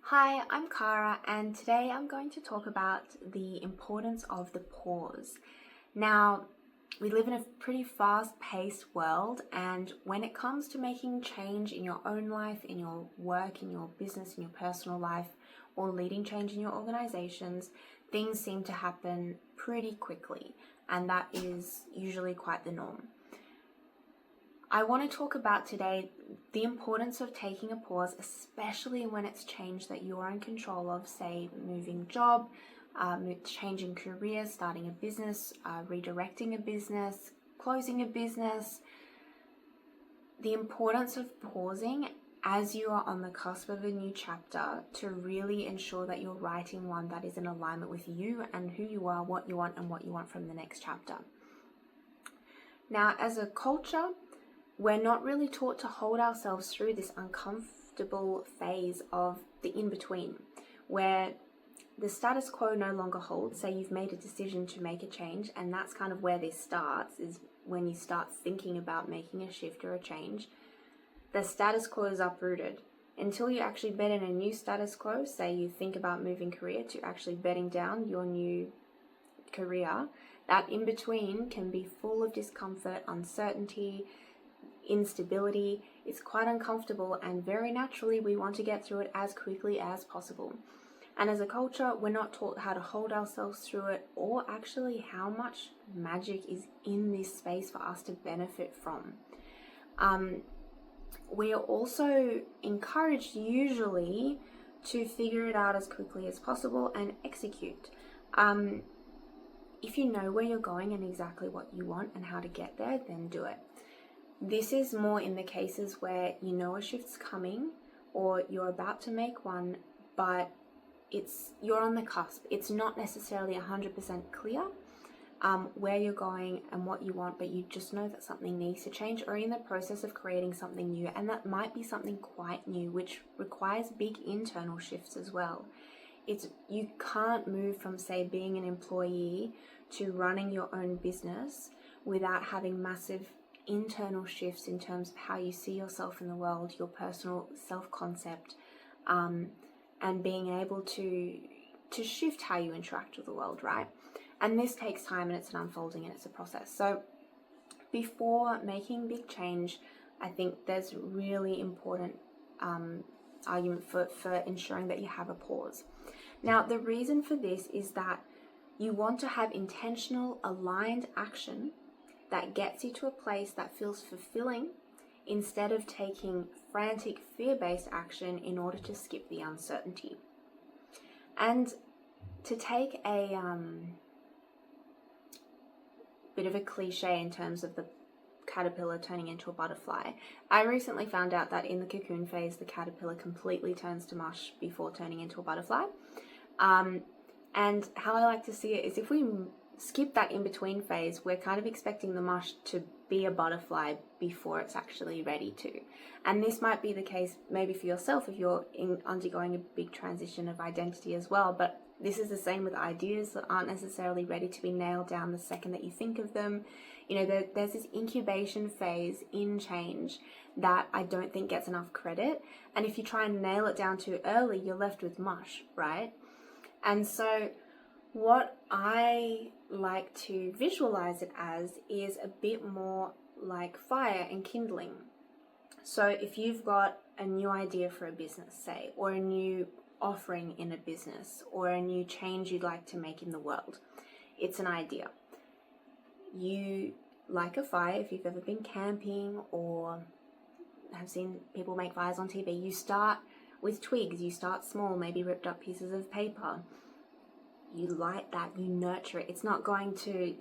Hi, I'm Cara, and today I'm going to talk about the importance of the pause. Now, we live in a pretty fast paced world, and when it comes to making change in your own life, in your work, in your business, in your personal life, or leading change in your organizations, things seem to happen pretty quickly, and that is usually quite the norm. I want to talk about today the importance of taking a pause, especially when it's change that you're in control of, say moving job, changing career, starting a business, redirecting a business, closing a business. The importance of pausing as you are on the cusp of a new chapter to really ensure that you're writing one that is in alignment with you and who you are, what you want, and what you want from the next chapter. Now, as a culture, we're not really taught to hold ourselves through this uncomfortable phase of the in-between, where the status quo no longer holds. Say you've made a decision to make a change, and that's kind of where this starts, is when you start thinking about making a shift or a change. The status quo is uprooted. Until you actually bed in a new status quo, say you think about moving career to actually bedding down your new career, that in-between can be full of discomfort, uncertainty, instability. It's quite uncomfortable, and very naturally we want to get through it as quickly as possible. And as a culture, we're not taught how to hold ourselves through it, or actually how much magic is in this space for us to benefit from. We are also encouraged usually to figure it out as quickly as possible and execute. If you know where you're going and exactly what you want and how to get there, then do it. This is more in the cases where you know a shift's coming or you're about to make one, but you're on the cusp. It's not necessarily 100% clear where you're going and what you want, but you just know that something needs to change, or in the process of creating something new, and that might be something quite new, which requires big internal shifts as well. You can't move from, say, being an employee to running your own business without having massive internal shifts in terms of how you see yourself in the world, your personal self-concept, and being able to shift how you interact with the world, right? And this takes time, and it's an unfolding, and it's a process. So before making big change, I think there's really important argument for ensuring that you have a pause. Now, the reason for this is that you want to have intentional, aligned action that gets you to a place that feels fulfilling, instead of taking frantic, fear-based action in order to skip the uncertainty. And to take a bit of a cliche in terms of the caterpillar turning into a butterfly, I recently found out that in the cocoon phase, the caterpillar completely turns to mush before turning into a butterfly. And how I like to see it is, if we skip that in-between phase, we're kind of expecting the mush to be a butterfly before it's actually ready to. And this might be the case maybe for yourself if you're undergoing a big transition of identity as well, but this is the same with ideas that aren't necessarily ready to be nailed down the second that you think of them. You know, there's this incubation phase in change that I don't think gets enough credit, and if you try and nail it down too early, you're left with mush, right? And so what I like to visualize it as is a bit more like fire and kindling. So if you've got a new idea for a business, say, or a new offering in a business, or a new change you'd like to make in the world, it's an idea. You, like a fire, if you've ever been camping or have seen people make fires on TV, you start with twigs, you start small, maybe ripped up pieces of paper. You light that, you nurture it. It's not going to,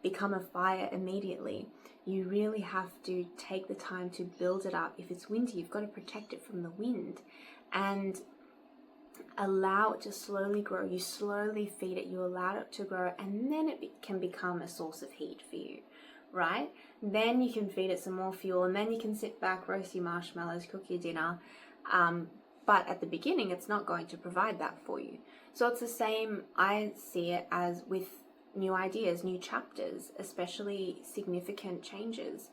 become a fire immediately. You really have to take the time to build it up. If it's windy, you've got to protect it from the wind and allow it to slowly grow. You slowly feed it, you allow it to grow, and then it can become a source of heat for you, right? Then you can feed it some more fuel, and then you can sit back, roast your marshmallows, cook your dinner. But at the beginning, it's not going to provide that for you. So it's the same, I see it as with new ideas, new chapters, especially significant changes.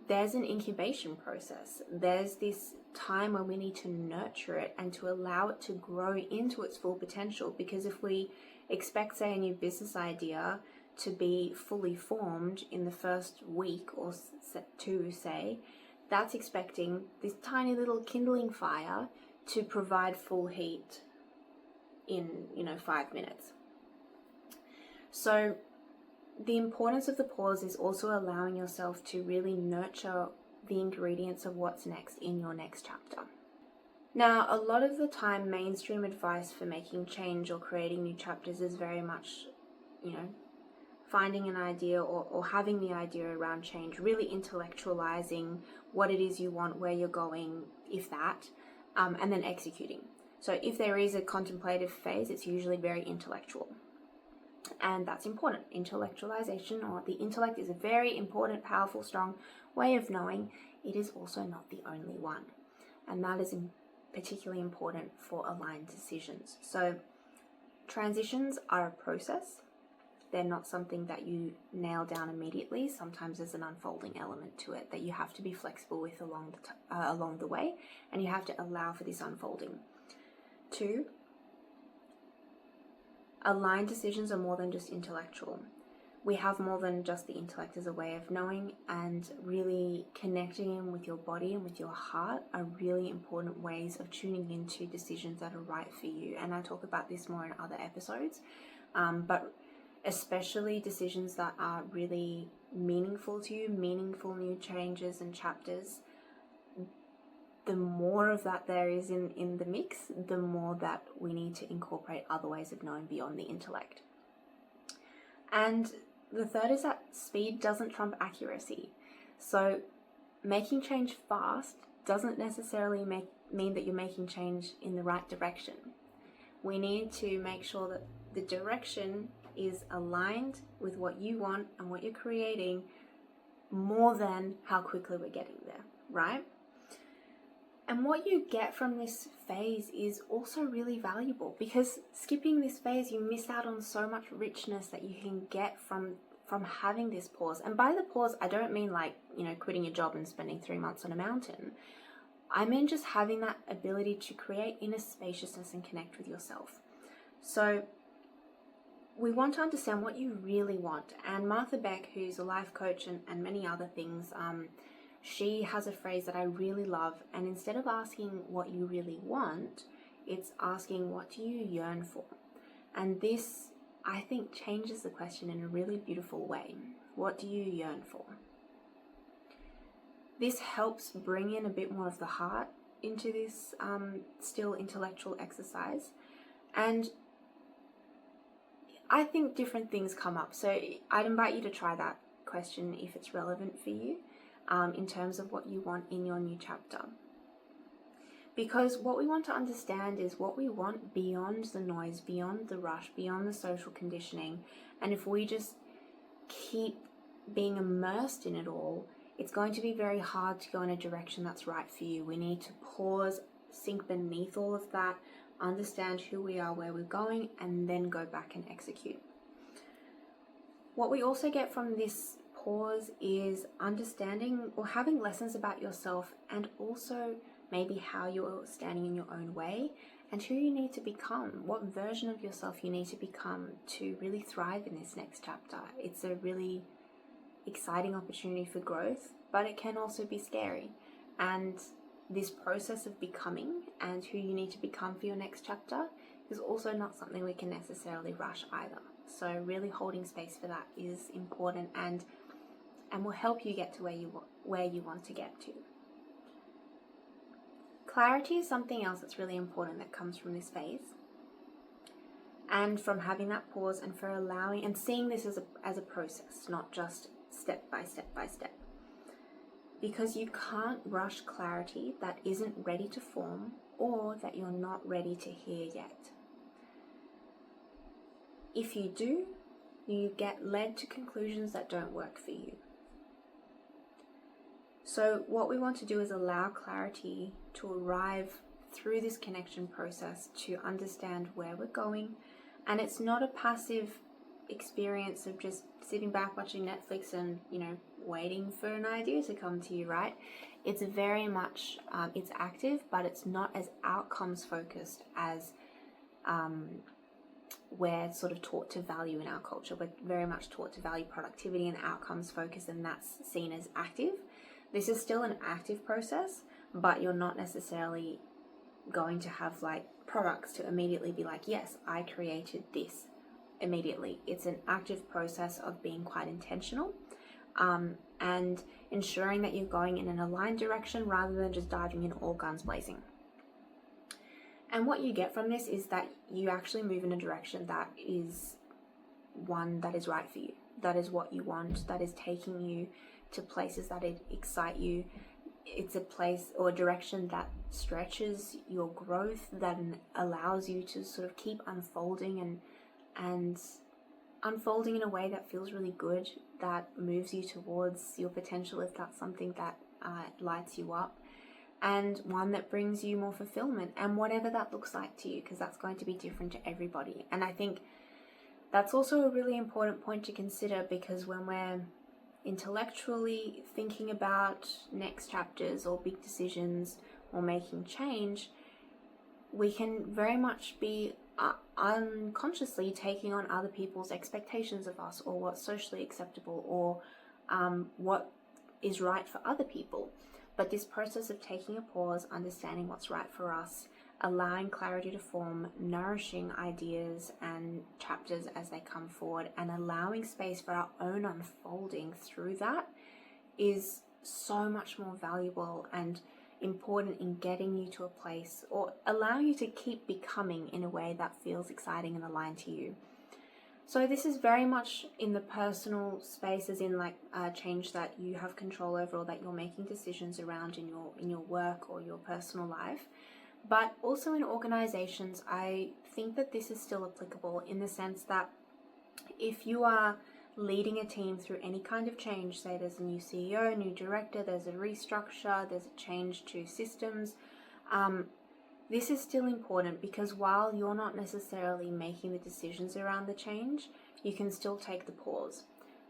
there's an incubation process. There's this time where we need to nurture it and to allow it to grow into its full potential. Because if we expect, say, a new business idea to be fully formed in the first week or two, say, that's expecting this tiny little kindling fire to provide full heat in 5 minutes. So the importance of the pause is also allowing yourself to really nurture the ingredients of what's next in your next chapter. Now, a lot of the time, mainstream advice for making change or creating new chapters is very much, finding an idea or having the idea around change, really intellectualizing what it is you want, where you're going, if that, and then executing. So if there is a contemplative phase, it's usually very intellectual. And that's important. Intellectualization, or the intellect, is a very important, powerful, strong way of knowing. It is also not the only one. And that is particularly important for aligned decisions. So transitions are a process. They're not something that you nail down immediately. Sometimes there's an unfolding element to it that you have to be flexible with along the way, and you have to allow for this unfolding. 2, aligned decisions are more than just intellectual. We have more than just the intellect as a way of knowing, and really connecting in with your body and with your heart are really important ways of tuning into decisions that are right for you. And I talk about this more in other episodes, but especially decisions that are really meaningful to you, meaningful new changes and chapters. The more of that there is in the mix, the more that we need to incorporate other ways of knowing beyond the intellect. And the third is that speed doesn't trump accuracy. So making change fast doesn't necessarily mean that you're making change in the right direction. We need to make sure that the direction is aligned with what you want and what you're creating, more than how quickly we're getting there, right? And what you get from this phase is also really valuable, because skipping this phase, you miss out on so much richness that you can get from having this pause. And by the pause, I don't mean like, quitting your job and spending 3 months on a mountain. I mean just having that ability to create inner spaciousness and connect with yourself. So we want to understand what you really want. And Martha Beck, who's a life coach and many other things, she has a phrase that I really love. And instead of asking what you really want, it's asking, what do you yearn for? And this, I think, changes the question in a really beautiful way. What do you yearn for? This helps bring in a bit more of the heart into this still intellectual exercise. And I think different things come up. So I'd invite you to try that question if it's relevant for you, in terms of what you want in your new chapter. Because what we want to understand is what we want beyond the noise, beyond the rush, beyond the social conditioning. And if we just keep being immersed in it all, it's going to be very hard to go in a direction that's right for you. We need to pause, sink beneath all of that, understand who we are, where we're going, and then go back and execute. What we also get from this pause is understanding or having lessons about yourself, and also maybe how you're standing in your own way and who you need to become, what version of yourself you need to become to really thrive in this next chapter. It's a really exciting opportunity for growth, but it can also be scary. And this process of becoming and who you need to become for your next chapter is also not something we can necessarily rush either. So really holding space for that is important and will help you get to where you want to get to. Clarity is something else that's really important that comes from this phase, and from having that pause, and for allowing and seeing this as a process, not just step by step by step. Because you can't rush clarity that isn't ready to form or that you're not ready to hear yet. If you do, you get led to conclusions that don't work for you. So what we want to do is allow clarity to arrive through this connection process to understand where we're going. And it's not a passive experience of just sitting back watching Netflix and, you know, waiting for an idea to come to you, right? It's very much, it's active, but it's not as outcomes focused as we're sort of taught to value in our culture. We're very much taught to value productivity and outcomes focused, and that's seen as active. This is still an active process, but you're not necessarily going to have like products to immediately be like, yes, I created this immediately. It's an active process of being quite intentional and ensuring that you're going in an aligned direction rather than just diving in all guns blazing. And what you get from this is that you actually move in a direction that is one that is right for you. That is what you want. That is taking you to places that excite you. It's a place or a direction that stretches your growth, that allows you to sort of keep unfolding and unfolding in a way that feels really good, that moves you towards your potential if that's something that lights you up, and one that brings you more fulfillment, and whatever that looks like to you, because that's going to be different to everybody. And I think that's also a really important point to consider, because when we're intellectually thinking about next chapters or big decisions or making change, we can very much be unconsciously taking on other people's expectations of us, or what's socially acceptable, or what is right for other people. But this process of taking a pause, understanding what's right for us, allowing clarity to form, nourishing ideas and chapters as they come forward, and allowing space for our own unfolding through that is so much more valuable and important in getting you to a place, or allowing you to keep becoming in a way that feels exciting and aligned to you. So this is very much in the personal space, as in like change that you have control over, or that you're making decisions around in your work or your personal life. But also in organizations, I think that this is still applicable in the sense that if you are leading a team through any kind of change, say there's a new CEO, new director, there's a restructure, there's a change to systems, this is still important, because while you're not necessarily making the decisions around the change, you can still take the pause.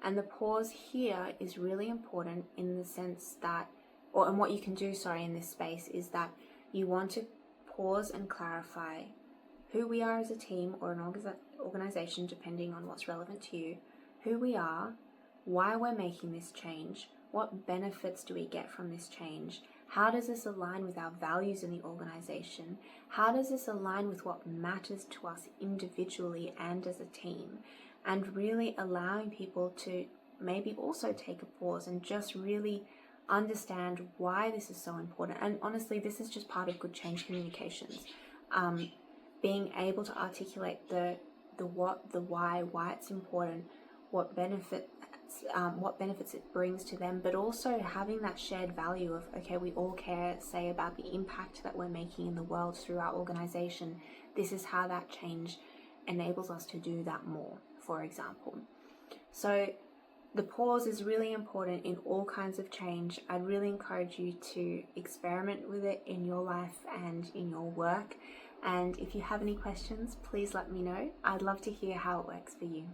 And the pause here is really important in the sense that, and what you can do, in this space is that you want to pause and clarify who we are as a team or an organization, depending on what's relevant to you, who we are, why we're making this change, what benefits do we get from this change, how does this align with our values in the organization, how does this align with what matters to us individually and as a team, and really allowing people to maybe also take a pause and just really understand why this is so important. And honestly, this is just part of good change communications. Being able to articulate the what, the why it's important, what benefits it brings to them, but also having that shared value of, okay, we all care, say, about the impact that we're making in the world through our organization. This is how that change enables us to do that more, for example. So the pause is really important in all kinds of change. I'd really encourage you to experiment with it in your life and in your work. And if you have any questions, please let me know. I'd love to hear how it works for you.